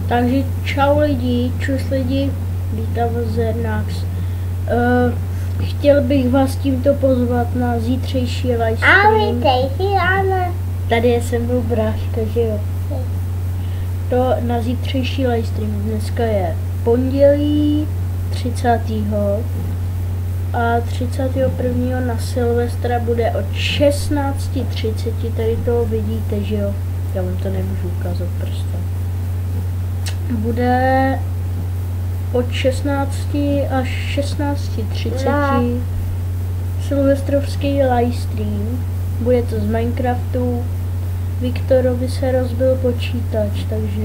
Takže čau lidi, čus lidi, vítám vás Zernax. Chtěl bych vás tímto pozvat na zítřejší livestream. Tady je se mnou bráška, že jo? To na zítřejší livestream. Dneska je pondělí 30. A 31. na Silvestra bude od 16:30, tady toho vidíte, že jo? Já vám to nemůžu ukázat prstem. Bude od 16 až 16:30 silvestrovský livestream. Bude to z Minecraftu. Viktorovi se rozbil počítač, takže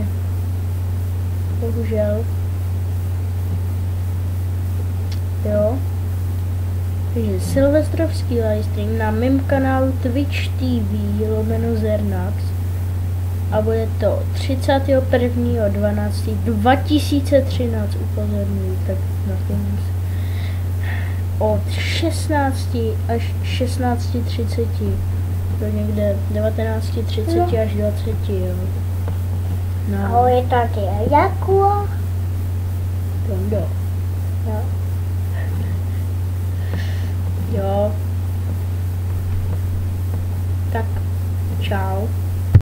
bohužel. Jo. Takže silvestrovský livestream na mém kanálu Twitch TV /Zernax. A bude to 31.12.2013, upozorňuji, tak na tom od 16 až 16:30 do někde 19:30 až 20, jo. No. Ahoj, tady je Jakub. Tondo. Jo. Jo. Tak, čau.